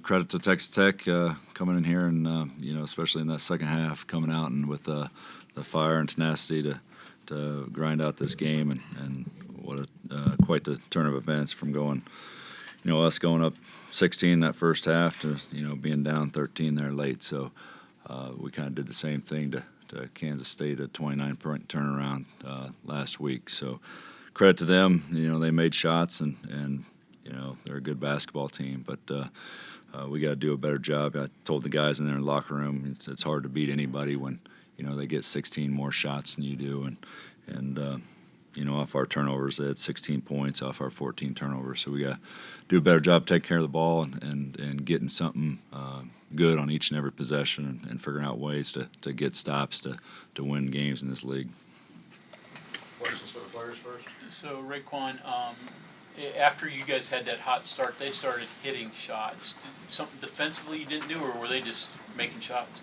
credit to Texas Tech coming in here and, especially in that second half, coming out and with the fire and tenacity to grind out this game. And what quite the turn of events from going, us going up 16 that first half to, being down 13 there late. So we kind of did the same thing to Kansas State, a 29-point turnaround last week. So credit to them. They made shots and they're a good basketball team. But we got to do a better job. I told the guys in their locker room it's hard to beat anybody when they get 16 more shots than you do. And off our turnovers, they had 16 points off our 14 turnovers. So we got to do a better job taking care of the ball and getting something good on each and every possession and figuring out ways to get stops to win games in this league. Questions for the players first? So, RaeQuan, after you guys had that hot start, they started hitting shots. Something defensively you didn't do, or were they just making shots?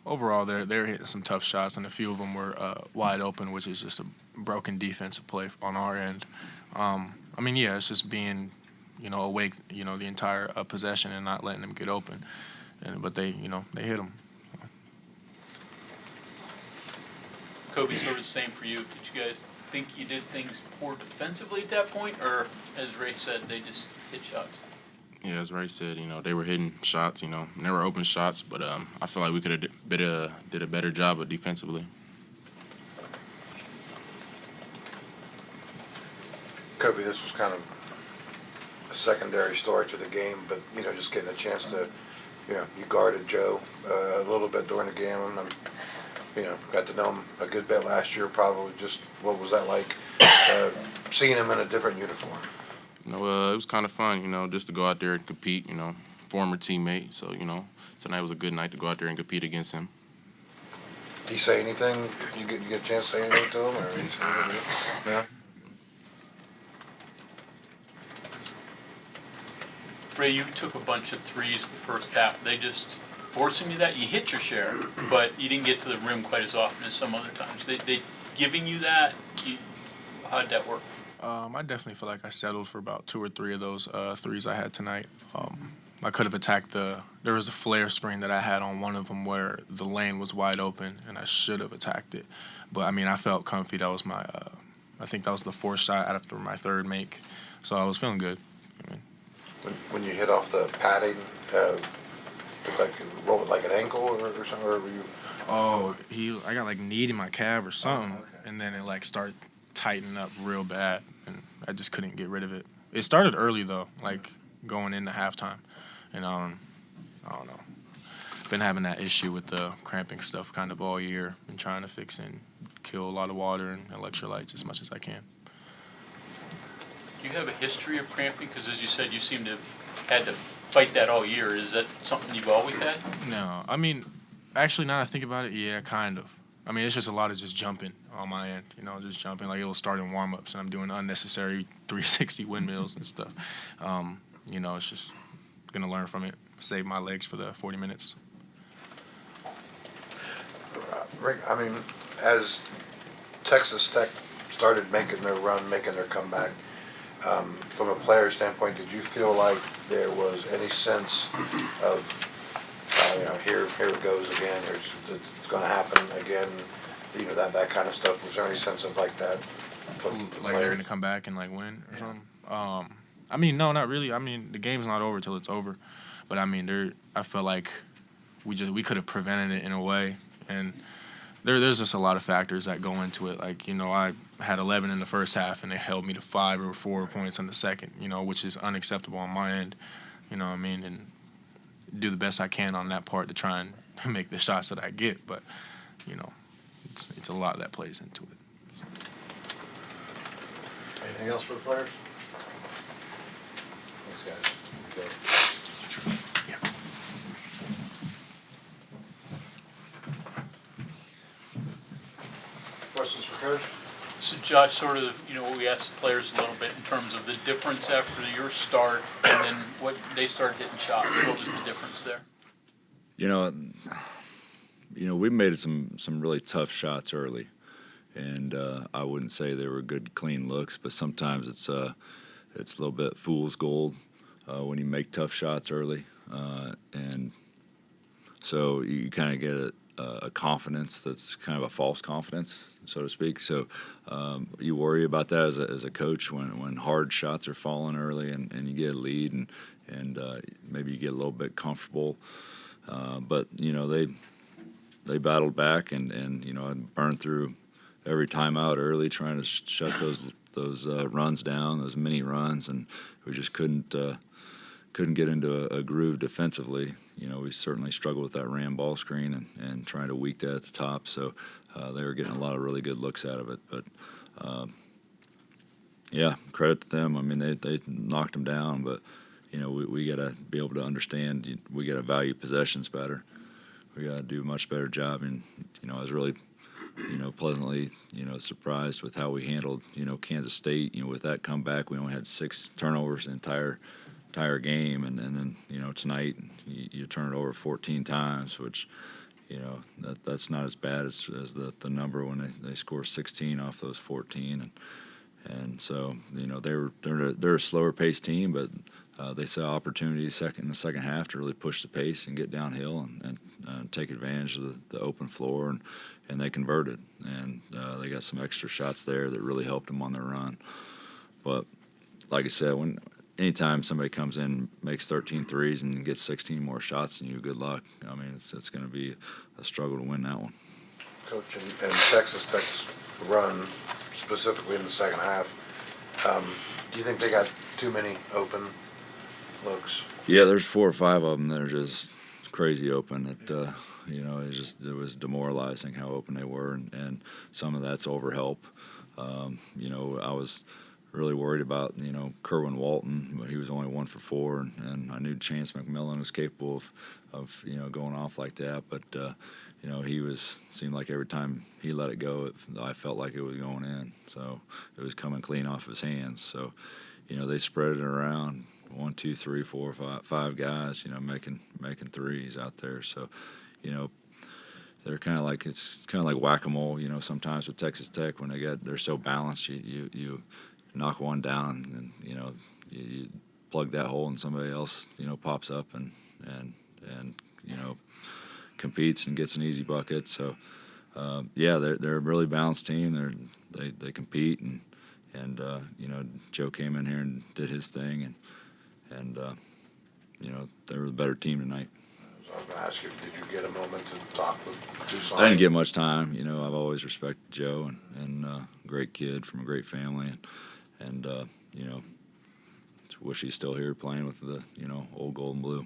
Overall, they're hitting some tough shots, and a few of them were wide open, which is just a broken defensive play on our end. It's just being, awake, the entire possession and not letting them get open. But they hit them. Kobe, sort of the same for you. Did you guys think you did things poor defensively at that point, or as Ray said, they just hit shots? Yeah, as Ray said, they were hitting shots, and they were open shots, but I feel like we could have did a better job of defensively. Kobe, this was kind of a secondary story to the game, but just getting a chance to, you guarded Joe a little bit during the game, and got to know him a good bit last year. Probably just what was that like, seeing him in a different uniform? It was kind of fun, just to go out there and compete. Former teammate, so tonight was a good night to go out there and compete against him. Did he say anything? You get a chance to say anything to him, or yeah? Ray, you took a bunch of threes the first half. They just forcing you that? You hit your share, but you didn't get to the rim quite as often as some other times. They giving you that? How'd that work? I definitely feel like I settled for about 2 or 3 of those threes I had tonight. I could have attacked there was a flare screen that I had on one of them where the lane was wide open, and I should have attacked it. But, I felt comfy. That was my, I think that was the 4th shot after my 3rd make. So I was feeling good. When you hit off the padding, roll it like an ankle or something, or were you? Oh, I got kneed in my calf or something, and then it started tightening up real bad, and I just couldn't get rid of it. It started early though, going into halftime, and I don't know. Been having that issue with the cramping stuff kind of all year. Been trying to fix and kill a lot of water and electrolytes as much as I can. Do you have a history of cramping? Because as you said, you seem to have had to fight that all year. Is that something you've always had? No, actually, now that I think about it, yeah, kind of. It's just a lot of just jumping on my end, just jumping. It'll start in warm-ups, and I'm doing unnecessary 360 windmills and stuff. It's just going to learn from it, save my legs for the 40 minutes. Rick, as Texas Tech started making their run, making their comeback, from a player standpoint, did you feel like there was any sense of, here it goes again, it's going to happen again, that kind of stuff? Was there any sense of that? Like they're going to come back and win or something? No, not really. The game's not over till it's over, but I felt like we could have prevented it in a way, and there's just a lot of factors that go into it. I had 11 in the first half, and they held me to 5 or 4 points in the second, which is unacceptable on my end, and do the best I can on that part to try and make the shots that I get, but, it's a lot that plays into it. Anything else for the players? Thanks, guys. Yeah. Questions for Coach? So, Josh, sort of, what we asked the players a little bit in terms of the difference after your start and then what they started hitting shots. What was the difference there? We made some really tough shots early, and I wouldn't say they were good, clean looks, but sometimes it's a little bit fool's gold. when you make tough shots early, and so you kind of get a confidence that's kind of a false confidence, so to speak. So you worry about that as a coach when hard shots are falling early and you get a lead and maybe you get a little bit comfortable. But they battled back and burned through every timeout early, trying to shut those runs down, those mini runs, and we just couldn't get into a groove defensively. We certainly struggled with that ram ball screen and trying to weak that at the top. So they were getting a lot of really good looks out of it. But yeah, credit to them. I mean, they knocked them down, but we got to be able to understand. We got to value possessions better. We got to do a much better job. And I was really pleasantly surprised with how we handled Kansas State. With that comeback, we only had 6 turnovers the entire game, and then tonight you turn it over 14 times, which that's not as bad as the number when they score 16 off those 14, and so they're a slower paced team, but they saw opportunities in the second half to really push the pace and get downhill and take advantage of the open floor, and they converted, and they got some extra shots there that really helped them on their run. But like I said, anytime somebody comes in, makes 13 threes and gets 16 more shots than you, good luck. I mean, it's going to be a struggle to win that one. Coach, and Texas Tech's run, specifically in the second half, do you think they got too many open looks? Yeah, there's 4 or 5 of them that are just crazy open. It was demoralizing how open they were, and some of that's overhelp. I was really worried about Kerwin Walton, but he was only 1 for 4, and I knew Chance McMillan was capable of going off like that, but he seemed like every time he let it go, I felt like it was going in, so it was coming clean off his hands. So they spread it around, 1, 2, 3, 4, 5 guys making threes out there. So they're kind of like whack-a-mole sometimes with Texas Tech when they're so balanced. You knock one down and you plug that hole and somebody else pops up and competes and gets an easy bucket. So they're a really balanced team. They compete and Joe came in here and did his thing and they were the better team tonight. I was going to ask you, did you get a moment to talk with Tucson? I didn't get much time. I've always respected Joe and great kid from a great family and wish he's still here playing with the old gold and blue.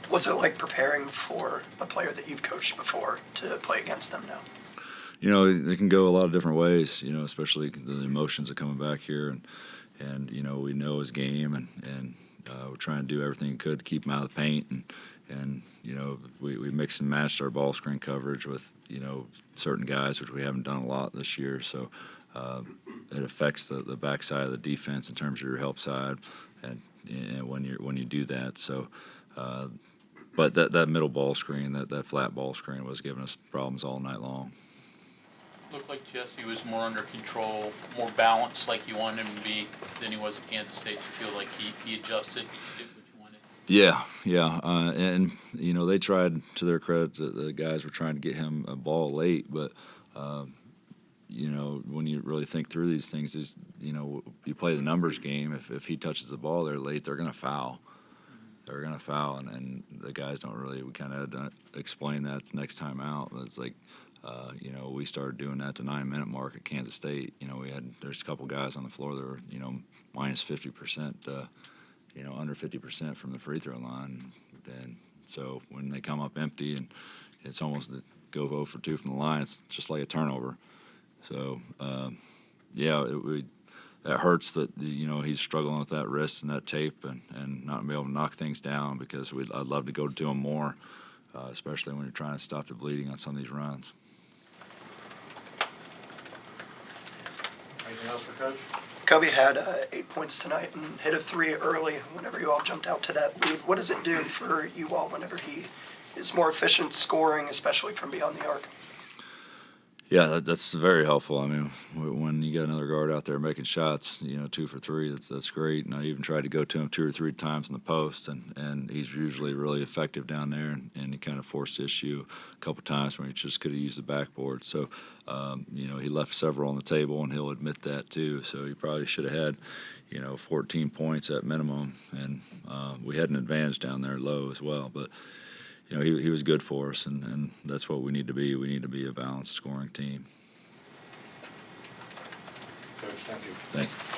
What's it like preparing for a player that you've coached before to play against them now? It can go a lot of different ways, especially the emotions of coming back here and we know his game and we're trying to do everything we could to keep him out of the paint and we mix and matched our ball screen coverage with certain guys, which we haven't done a lot this year, so it affects the backside of the defense in terms of your help side and when you do that. So but that middle ball screen, that flat ball screen was giving us problems all night long. Looked like Jesse was more under control, more balanced like you wanted him to be than he was at Kansas State. You feel like he adjusted, did what you wanted? Yeah. And they tried, to their credit, the guys were trying to get him a ball late, but when you really think through these things, is you play the numbers game. If he touches the ball there late, they're going to foul. They're going to foul, and the guys don't really. We kind of had to explain that the next time out. It's like, we started doing that at the 9-minute mark at Kansas State. There's a couple guys on the floor that were minus 50%, under 50% from the free throw line, and so when they come up empty and it's almost go 0 for 2 from the line, it's just like a turnover. So that hurts that he's struggling with that wrist and that tape and not be able to knock things down, because I'd love to go to him more, especially when you're trying to stop the bleeding on some of these runs. Anything else for Coach? Kobe had 8 points tonight and hit a 3 early whenever you all jumped out to that lead. What does it do for you all whenever he is more efficient scoring, especially from beyond the arc? Yeah, that's very helpful. I mean, when you got another guard out there making shots, 2 for 3, that's great. And I even tried to go to him 2 or 3 times in the post, and he's usually really effective down there. And he kind of forced the issue a couple times when he just could have used the backboard. So, he left several on the table, and he'll admit that too. So he probably should have had, 14 points at minimum, and we had an advantage down there low as well. But he was good for us, and that's what we need to be. We need to be a balanced scoring team. Coach, thank you. Thank you.